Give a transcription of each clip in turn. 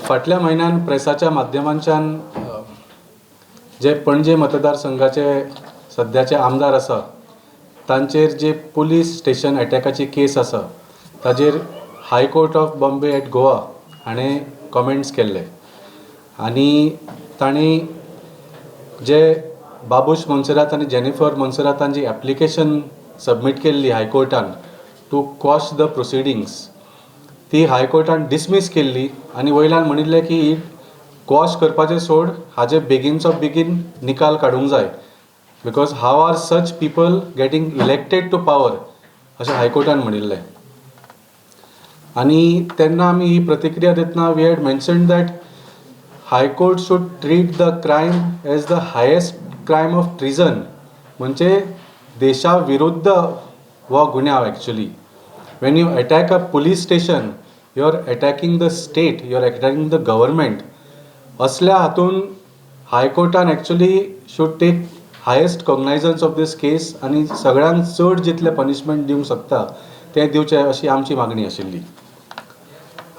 फाटल्या म्हयन्यान प्रेसाच्या माध्यमांच्यान जे पणजे मतदारसंघाचे सद्याचे आमदार आसा तांचेर जे पुलीस स्टेशन अटॅकाची केस आसा ताजेर high court of Bombay at Goa हाणें कॉमेंट्स केल्ले आनी तांणी जे बाबूश मोन्सेरात आनी जेनिफर मोन्सेरातान जी एप्लिकेशन सबमीट केल्ली हायकोर्टान टू क्वॉश द प्रोसिडींग्स ती हायकोर्टान डिसमीस केल्ली आनी वयल्यान म्हणिल्लें की ही क्वॉश करपाचें सोड हाजे बेगीनचो बेगीन निकाल काडूंक जाय because how are such people getting elected to power अशें हायकोर्टान म्हणिल्लें. आनी तेन्ना आमी ही प्रतिक्रिया दितना we had mentioned that high court should treat the crime as the highest crime of treason म्हणजे देशा विरुद्ध हो गुन्यांव actually. when you attack a police station you are attacking the state, you are attacking the government. असल्या हातून हायकोर्टान actually should take highest cognizance of this case आनी सगळ्यांत चड जितले पनिशमेंट दिवंक शकता ते दिवचे अशी आमची मागणी आशिल्ली.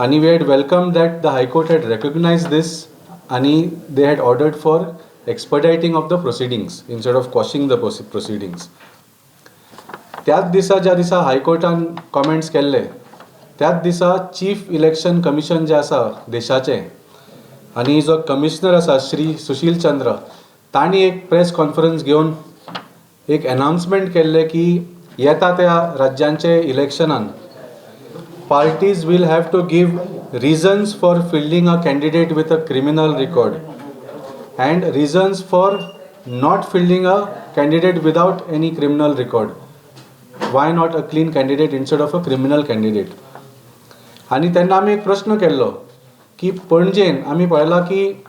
आनी we had welcome that the high court had recognise this आनी they had ordered for expediting of the proceedings instead of quashing the proceedings. त्याच दिसा ज्या दिसा हायकोर्टान कॉमेंट्स केल्ले त्याच दिसा चीफ इलेक्शन कमिशन जे आसा देशाचें आनी जो कमिशनर आसा श्री सुशील चंद्र तांणी एक प्रेस कॉन्फरन्स घेवन एक अनाउन्समेंट केल्लें की येता त्या राज्यांचे इलेक्शनान parties will have to give reasons for fielding a candidate with a criminal record and reasons for not fielding a candidate without any criminal record. Why not a clean candidate instead of a criminal candidate. आनी तेन्ना आमी एक प्रश्न केल्लो की पणजेन आमी पळयलां की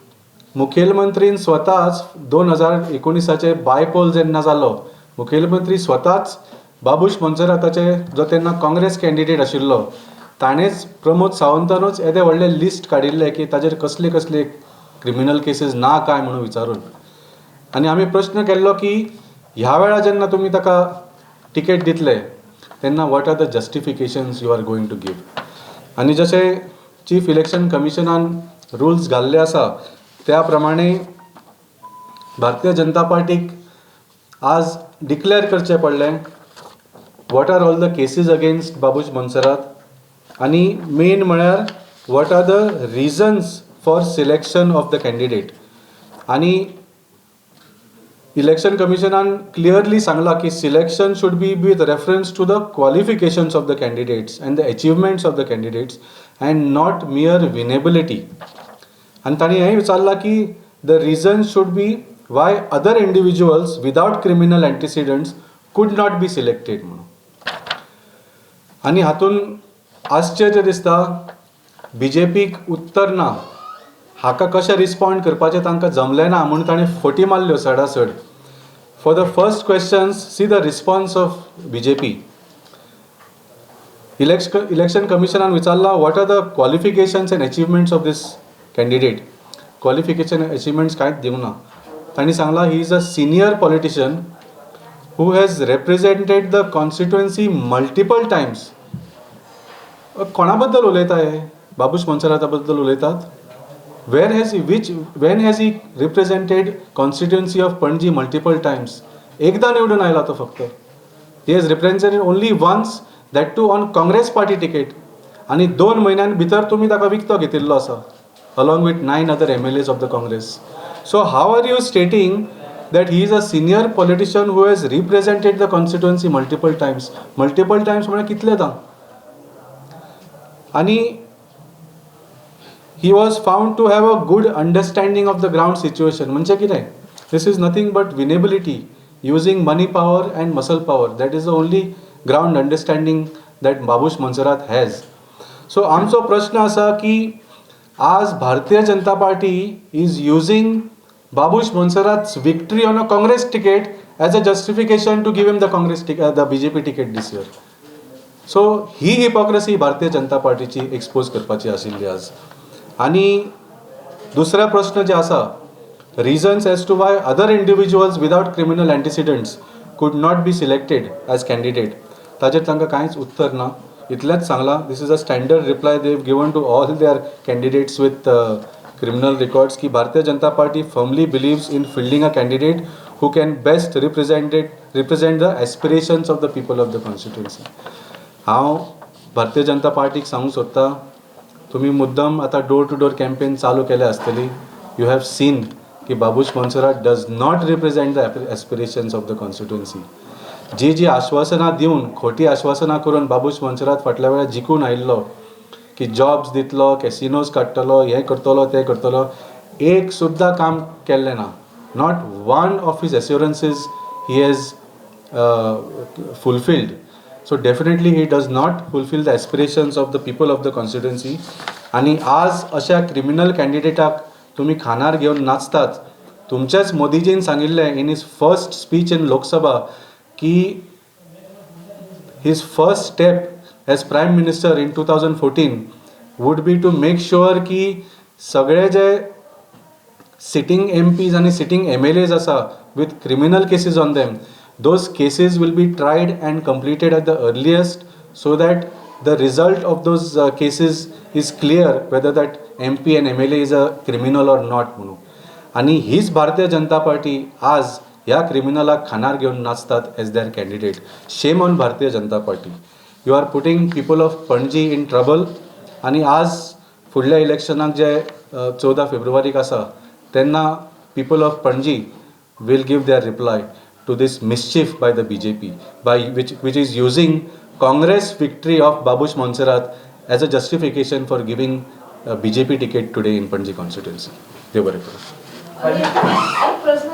मुखेलमंत्रीन स्वताच 2019 बायपोल जेन्ना जालो मुखेलमंत्री स्वताच बाबूश मोन्सेराताचे जो तेन्ना काँग्रेस कॅन्डिडेट आशिल्लो ताणेंच प्रमोद सावंतानूच येदें व्हडलें लिस्ट काडिल्लें की ताजेर कसले कसले क्रिमिनल केसीस ना काय म्हणून विचारून. आनी आमी प्रश्न केल्लो की ह्या वेळार जेन्ना तुमी ताका टिकेट दितले तेन्ना what are the justifications you are going to give. आनी जशें चीफ इलेक्शन कमिशनान रुल्स घाल्ले आसा त्या प्रमाणे भारतीय जनता पार्टीक आज डिक्लेअर करचें पडलें what are all the cases against Babush Monserrate आनी मेन म्हळ्यार what are the reasons for selection of the candidate. आनी इलेक्शन कमिशनान क्लियरली सांगला की selection should be with reference to the qualifications of the candidates and the achievements of the candidates and not mere winnability. आनी तांणी हेंय विचारलां की the reason should be why other individuals without criminal antecedents could not be selected म्हणून. आनी हातून आश्चर्य दिसता BJPक उत्तर ना हाका कशें रिस्पॉन्ड करपाचें तांकां जमलें ना म्हणून ताणें फटी मारल्यो सडासड. For the first questions see the response of BJP. Election कमिशनान विचारला what are the qualifications and achievements of this candidate. Qualification achievements कांयच दिवंक ना. तांणी सांगला he is a senior politician who has represented the constituency multiple times. कोणा बद्दल उलयता हे बाबूश मोन्सेराता बद्दल उलयतात. when has he represented constituency of Panji multiple times? एकदा निवडून आयला तो फक्त. he has represented only once, that too on Congress party ticket. आणि 2 म्हयन्यां भितर तुम्ही ताका विकतो घेतिल्लो आसा along with 9 other MLAs of the Congress. So how are you stating that he is a senior politician who has represented the constituency multiple times? Multiple times म्हणजे कितलेदा. आणि he was found to have a good understanding of the ground situation. म्हणजे कितें? This is nothing but winnability using money power and muscle power. That is the only ground understanding that Babush Monserrat has. So आमचो प्रश्न असा की आज भारतीय Janata party is using Babush Monserrat's victory on a Congress ticket as a justification to give him the BJP ticket this year. So he hypocrisy Bharatiya Janata पार्टीची expose करपाची आशिल्ली आज. आनी दुसरा प्रश्न जे आसा reasons as to why other individuals without criminal antecedents could not be selected as candidate ताजेर तांकां कांयच उत्तर ना. इतलेंच सांगलां. This is a standard reply they have given to all their candidates with criminal records की Bharatiya Janata Party firmly believes in fielding a candidate who can best represent the aspirations of the people of the constituency. हांव भारतीय जनता पार्टीक सांगूंक सोदतां, तुमी मुद्दम आतां door to door campaign चालू केले आसतली. यू हॅव सीन की Babush Monserrate does not represent the aspirations of the constituency. जी आश्वासनां दिवन, खोटी आश्वासनां करून बाबूश मोन्सेरात फाटल्या वेळार जिखून आयिल्लो की जॉब्स दितलो, कॅसिनोज काडटलो, हें करतलो, तें करतलो, एक सुद्दां काम केल्लें ना. Not one of his assurances he has fulfilled. So definitely he does not fulfil the aspirations of the people of the constituency. आनी आज अशा क्रिमिनल कॅन्डिडेटाक तुमी खानार घेवन नाचतात. तुमच्याच मोदीजीन सांगिल्लें in his first speech in Lok Sabha की his first step as prime minister in 2014 would be to make sure की सगळे जे sitting MPs आणि sitting MLAs आसा with criminal cases on them, those cases will be tried and completed at the earliest so that the result of those cases is clear whether that MP and MLA is a criminal or not म्हणून. आणि हीच भारतीय Janata party आज ह्या क्रिमिनलाक खानार घेवन नाचतात as their candidate. Shame on Bharatiya Janata Party. You are putting people of Panaji in trouble. आणि आज फुडल्या इलेक्शनाक जे 14 फेब्रुवारीक आसा तेन्ना people of Panaji will give their reply to this mischief by the BJP, by which is using Congress victory of Babush Montserrat as a justification for giving a BJP ticket today in Panji constituency. They were एक प्रश्न